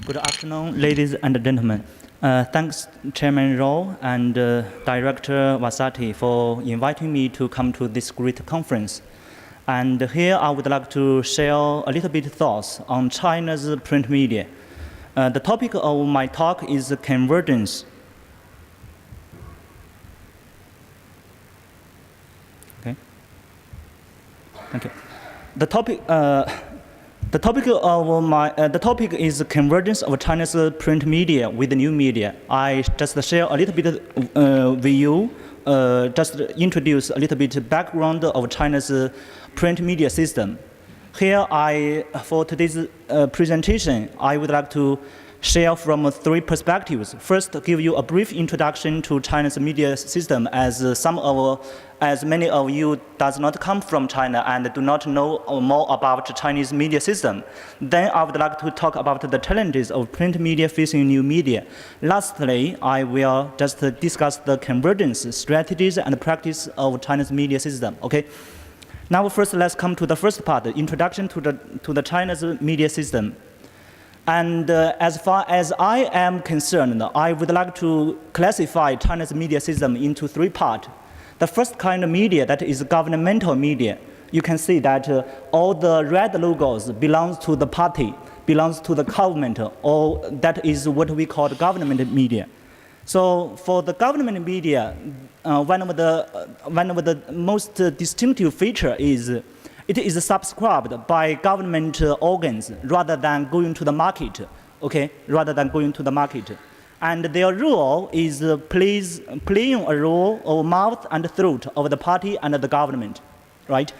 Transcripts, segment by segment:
Good afternoon, ladies and gentlemen. Thanks, Chairman Rao and Director Vasati for inviting me to come to this great conference. And here I would like to share a little bit thoughts on China's print media. The topic of my talk is convergence. Okay. Thank you. The topic is convergence of China's print media with the new media. I just share a little bit with you, just introduce a little bit background of China's print media system. Here, for today's presentation, I would like to share from three perspectives. First, give you a brief introduction to China's media system, as many of you does not come from China and do not know more about the Chinese media system. Then I would like to talk about the challenges of print media facing new media. Lastly, I will just discuss the convergence strategies and practice of China's media system. Okay. Now, first, let's come to the first part, the introduction to the China's media system. And as far as I am concerned, I would like to classify China's media system into three parts. The first kind of media, that is governmental media. You can see that all the red logos belongs to the party, belongs to the government, or that is what we call government media. So for the government media, one of the most distinctive feature is it is subscribed by government organs rather than going to the market, okay? Rather than going to the market. And their role is playing a role of mouth and throat of the party and the government, right?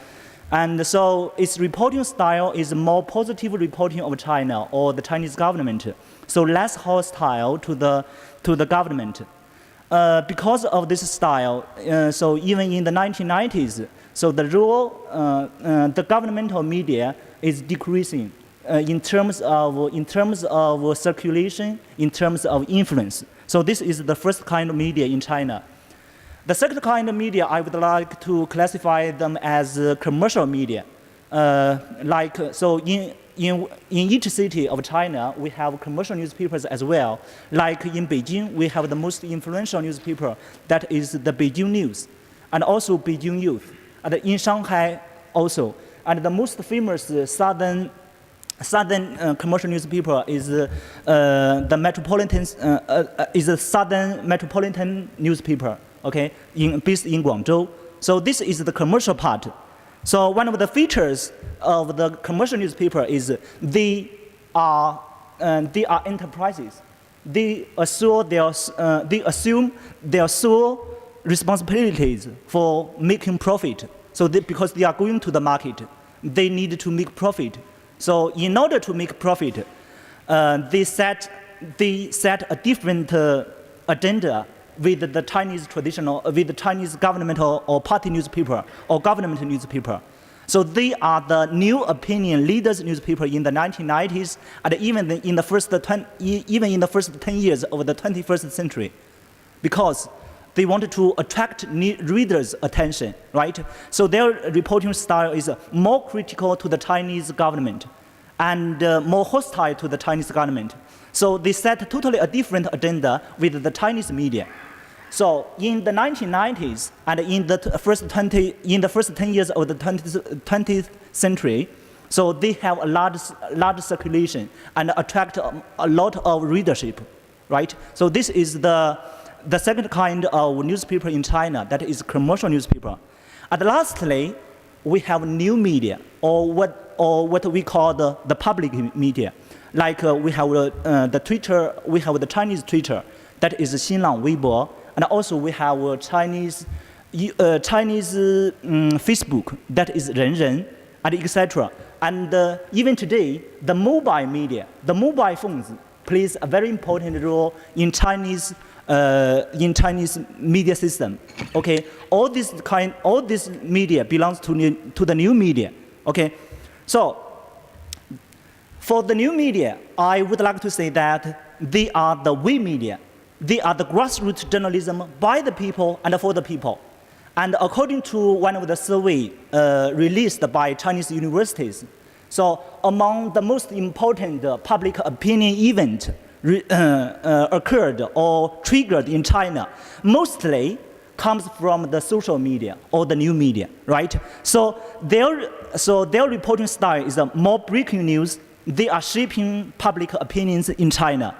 And so its reporting style is more positive reporting of China or the Chinese government, so less hostile to the government. Because of this style, so even in the 1990s, so the role, the governmental media is decreasing in terms of circulation, in terms of influence. So this is the first kind of media in China. The second kind of media, I would like to classify them as commercial media. So in each city of China, we have commercial newspapers as well. Like in Beijing, we have the most influential newspaper, that is the Beijing News, and also Beijing Youth. And in Shanghai also. And the most famous southern commercial newspaper is the Southern Metropolitan newspaper, okay, based in Guangzhou. So this is the commercial part. So one of the features of the commercial newspaper is they are enterprises. They assume their sole responsibilities for making profit. So because they are going to the market, they need to make profit. So in order to make profit, they set a different agenda with the Chinese with the Chinese governmental or party newspaper or government newspaper. So they are the new opinion leaders newspaper in the 1990s and even in the first 10 years of the 21st century, because they wanted to attract readers' attention, right? So their reporting style is more critical to the Chinese government and more hostile to the Chinese government. So they set totally a different agenda with the Chinese media. So in the 1990s and in the first 10 years of the 20th century, so they have a large circulation and attract a lot of readership, right? So this is the second kind of newspaper in China, that is commercial newspaper. And lastly, we have new media, or what we call the public media. Like we have the Twitter, we have the Chinese Twitter, that is Xiang Weibo, and also we have Chinese Facebook, that is Renren, and etc. And even today, the mobile media, the mobile phones plays a very important role in Chinese media system. Okay, all this media belongs to the new media. Okay, so for the new media, I would like to say that they are the we media. They are the grassroots journalism by the people and for the people. And according to one of the survey released by Chinese universities, So among the most important public opinion event occurred or triggered in China, mostly comes from the social media or the new media, right? So their reporting style is more breaking news. They are shaping public opinions in China.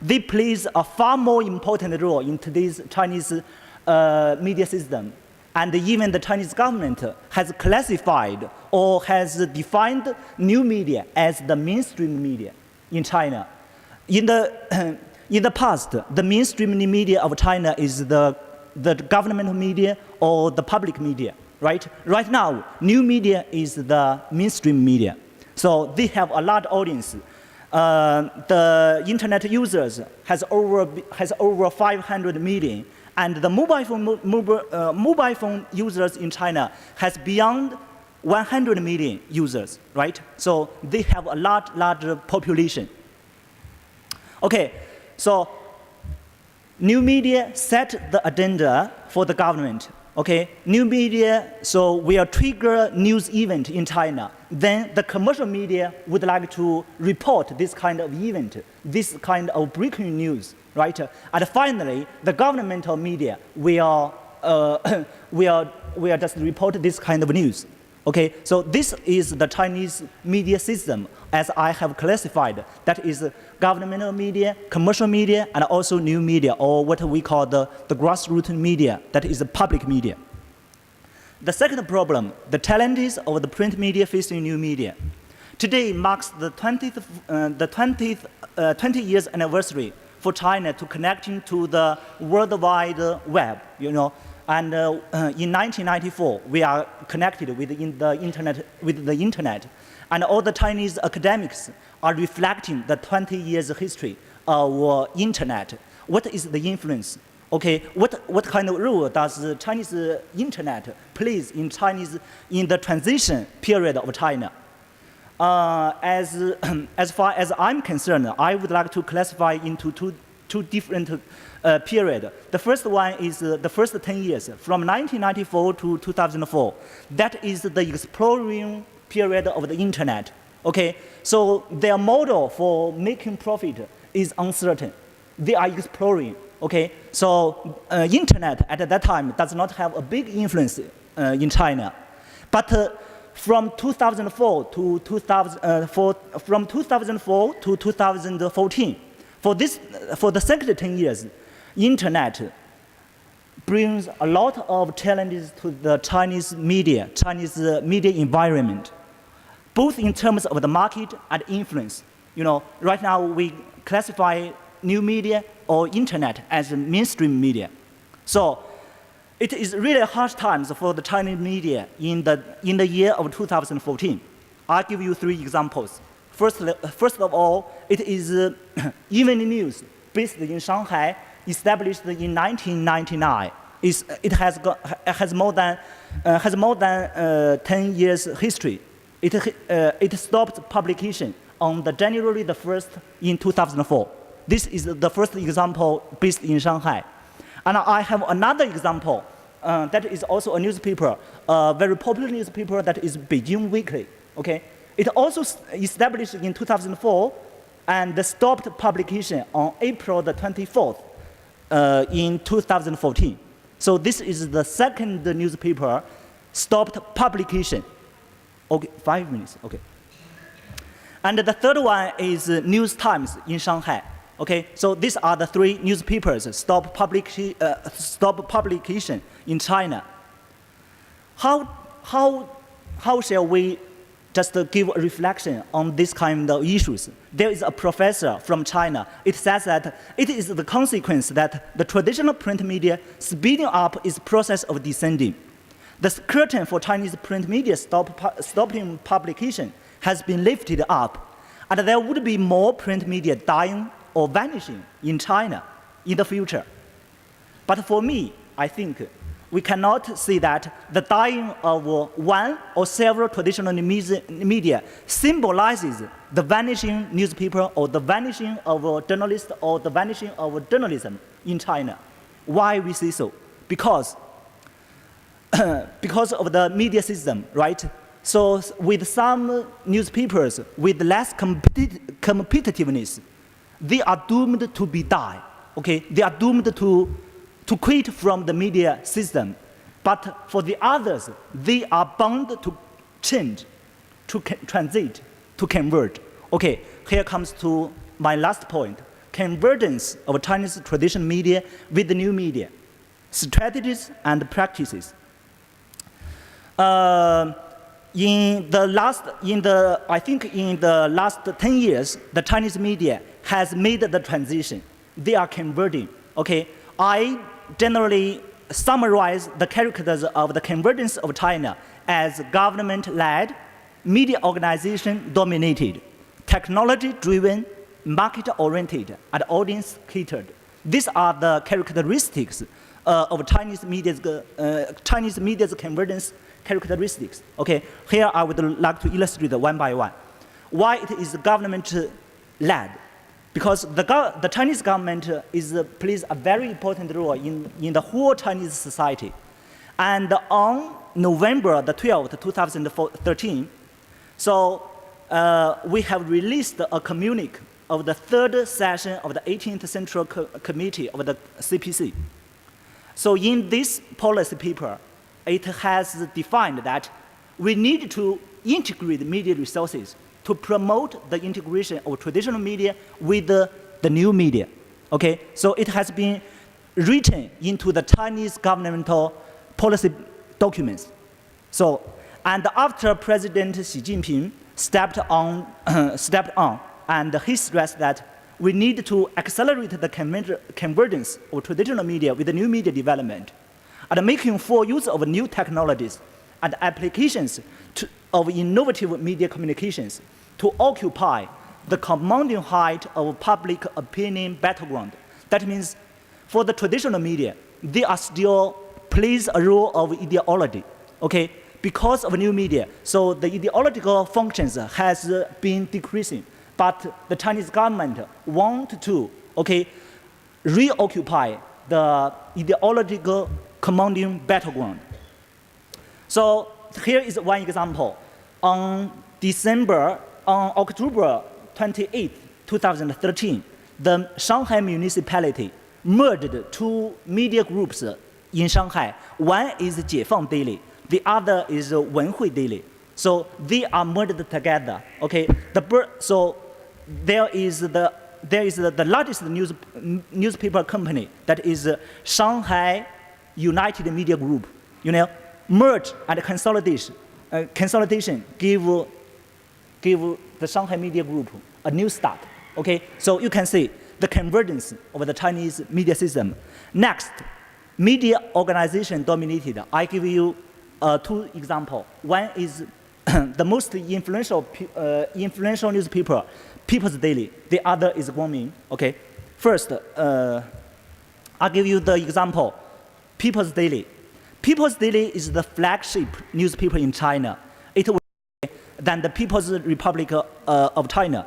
They play a far more important role in today's Chinese media system. And even the Chinese government has classified or has defined new media as the mainstream media in China. In the past, the mainstream media of China is the governmental media or the public media, right? Right now, new media is the mainstream media. So they have a large audience. The internet users has over 500 million. And the mobile phone users in China has beyond 100 million users, right? So they have a large population. Okay, so new media set the agenda for the government. Okay, new media will trigger news event in China. Then the commercial media would like to report this kind of event, this kind of breaking news, right? And finally, the governmental media will just report this kind of news. Okay, so this is the Chinese media system as I have classified. That is governmental media, commercial media, and also new media, or what we call the grassroots media, that is the public media. The second problem, the challenges of the print media facing new media. Today marks the 20 years anniversary for China to connecting to the World Wide Web, you know. And in 1994, we are connected with the internet. And all the Chinese academics are reflecting the 20 years history of internet. What is the influence? Okay, what kind of role does the Chinese internet plays in the transition period of China? As far as I'm concerned, I would like to classify into two different periods. The first one is the first 10 years, from 1994 to 2004. That is the exploring period of the internet. Okay, so their model for making profit is uncertain. They are exploring. Okay, so internet at that time does not have a big influence in China, but from 2004 to 2014, for the second 10 years, internet brings a lot of challenges to the Chinese media environment, both in terms of the market and influence. You know, right now we classify new media or internet as mainstream media. So it is really harsh times for the Chinese media in the year of 2014. I'll give you 3 examples. First of all, it is Evening News, based in Shanghai, established in 1999. It has more than 10 years history. It stopped publication on the January the 1st in 2004. This is the first example based in Shanghai. And I have another example that is also a newspaper, a very popular newspaper that is Beijing Weekly. Okay, it also established in 2004 and stopped publication on April the 24th in 2014. So this is the second newspaper stopped publication. Okay, 5 minutes. Okay. And the third one is News Times in Shanghai. Okay, so these are the 3 newspapers stop publication in China. How shall we just give a reflection on this kind of issues? There is a professor from China. It says that it is the consequence that the traditional print media speeding up its process of descending. The curtain for Chinese print media stopping publication has been lifted up, and there would be more print media dying or vanishing in China in the future. But for me, I think we cannot say that the dying of one or several traditional media symbolizes the vanishing newspaper or the vanishing of journalists or the vanishing of journalism in China. Why we say so? Because of the media system, right? So with some newspapers with less competitiveness, they are doomed to be die. Okay, they are doomed to quit from the media system. But for the others, they are bound to change, to transit, to convert. Okay, here comes to my last point. Convergence of Chinese traditional media with the new media, strategies and practices. In the last 10 years, the Chinese media has made the transition. They are converting. Okay, I generally summarize the characters of the convergence of China as government-led, media organization-dominated, technology-driven, market-oriented, and audience-catered. These are the characteristics of Chinese media's convergence characteristics. Okay, here I would like to illustrate one by one. Why it is government-led? Because the Chinese government plays a very important role in the whole Chinese society. And on November the 12th, 2013, so we have released a communique of the third session of the 18th Central Committee of the CPC. So in this policy paper, it has defined that we need to integrate media resources to promote the integration of traditional media with the new media. Okay, so it has been written into the Chinese governmental policy documents. So, and after President Xi Jinping stepped on, and he stressed that we need to accelerate the convergence of traditional media with the new media development, and making full use of new technologies and applications of innovative media communications to occupy the commanding height of public opinion battleground. That means for the traditional media, they are still plays a role of ideology, okay? Because of new media, so the ideological functions has been decreasing, but the Chinese government want to, okay, reoccupy the ideological commanding battleground. So here is one example. On October 28, 2013, the Shanghai municipality merged two media groups in Shanghai. One is Jiefeng Daily, the other is Wenhui Daily. So they are merged together. Okay, so there is the largest newspaper company, that is Shanghai United Media Group. You know, merge and consolidation give the Shanghai Media Group a new start. Okay, so you can see the convergence of the Chinese media system. Next, media organization dominated. I give you two examples. One is the most influential newspaper, People's Daily. The other is Guangming. Okay, first, I'll give you the example, People's Daily. People's Daily is the flagship newspaper in China. It was than the People's Republic of China.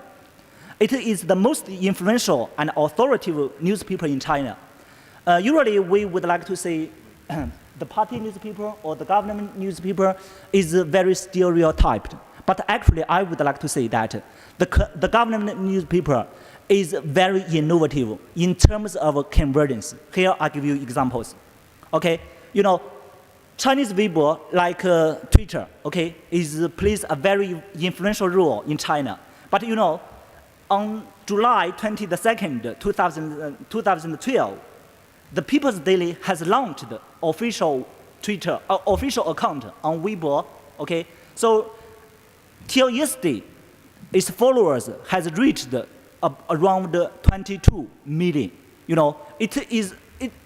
It is the most influential and authoritative newspaper in China. Usually, we would like to say the party newspaper or the government newspaper is very stereotyped. But actually, I would like to say that the government newspaper is very innovative in terms of convergence. Here, I give you examples. Okay, you know, Chinese Weibo, like Twitter, okay, plays a very influential role in China. But you know, on July 22nd, 2012, the People's Daily has launched official official account on Weibo. Okay, so till yesterday, its followers has reached around 22 million. You know,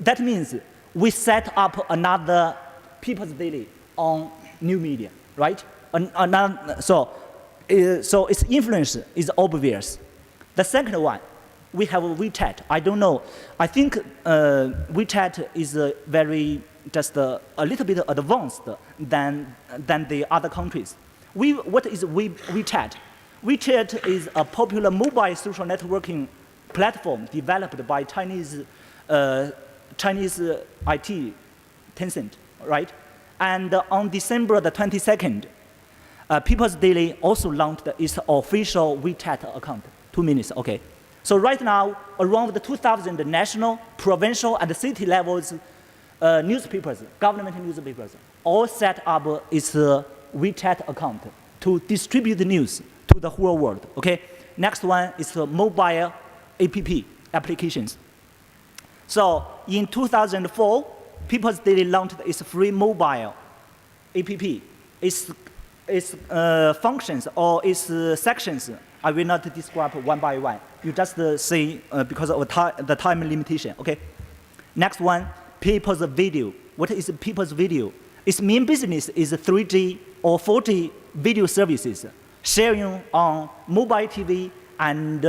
that means we set up another People's Daily on new media, right? So its influence is obvious. The second one, we have WeChat. I don't know. I think WeChat is just a little bit advanced than the other countries. What is WeChat? WeChat is a popular mobile social networking platform developed by Chinese IT, Tencent, right? And on December the 22nd, People's Daily also launched its official WeChat account. 2 minutes, okay. So right now, around the 2,000 national, provincial, and city levels newspapers, government newspapers, all set up its WeChat account to distribute the news to the whole world, okay? Next one is mobile applications. So in 2004, People's Daily launched its free mobile app. Its functions or its sections, I will not describe one by one. You just see because of the time limitation, okay? Next one, People's Video. What is People's Video? Its main business is 3G or 4G video services, sharing on mobile TV and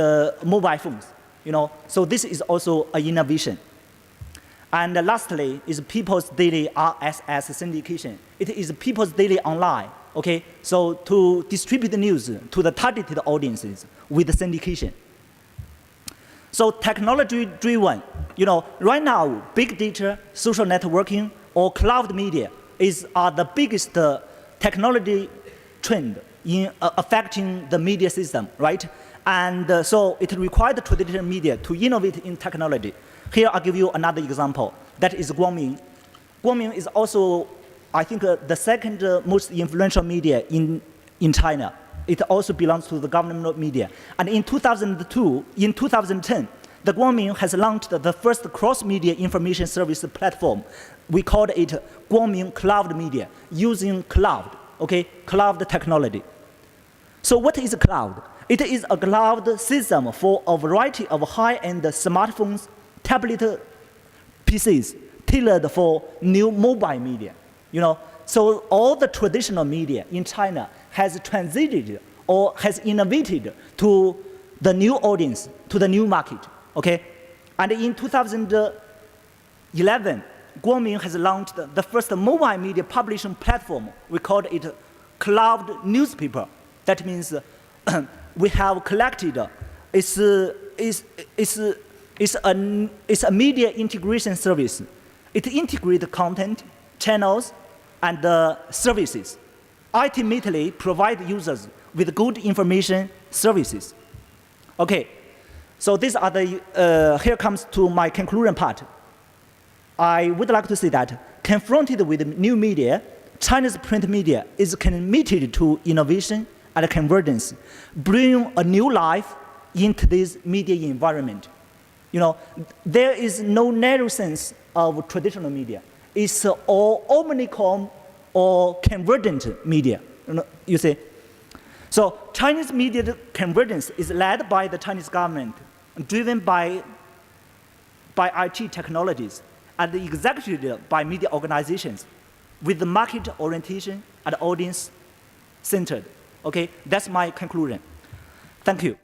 mobile phones, you know? So this is also an innovation. And lastly is People's Daily RSS syndication. It is People's Daily Online, okay? So to distribute the news to the targeted audiences with syndication. So technology-driven, you know, right now, big data, social networking, or cloud media are the biggest technology trend in affecting the media system, right? And so it required traditional media to innovate in technology. Here I'll give you another example. That is Guangming. Guangming is also, I think, the second most influential media in China. It also belongs to the government media. And in 2010, the Guangming has launched the first cross-media information service platform. We called it Guangming Cloud Media, using cloud, okay, cloud technology. So what is cloud? It is a cloud system for a variety of high-end smartphones, tablet PCs, tailored for new mobile media. You know, so all the traditional media in China has transited or has innovated to the new audience, to the new market, okay? And in 2011, Guangming has launched the first mobile media publishing platform. We called it Cloud Newspaper. That means we have collected, it's a media integration service. It integrates content, channels, and services. Ultimately, provide users with good information services. Okay, so these are the, here comes to my conclusion part. I would like to say that confronted with new media, China's print media is committed to innovation and convergence, bringing a new life in today's media environment. You know, there is no narrow sense of traditional media. It's all omnicom or convergent media, you see. So Chinese media convergence is led by the Chinese government, driven by IT technologies, and executed by media organizations with the market orientation and audience centered. Okay, that's my conclusion. Thank you.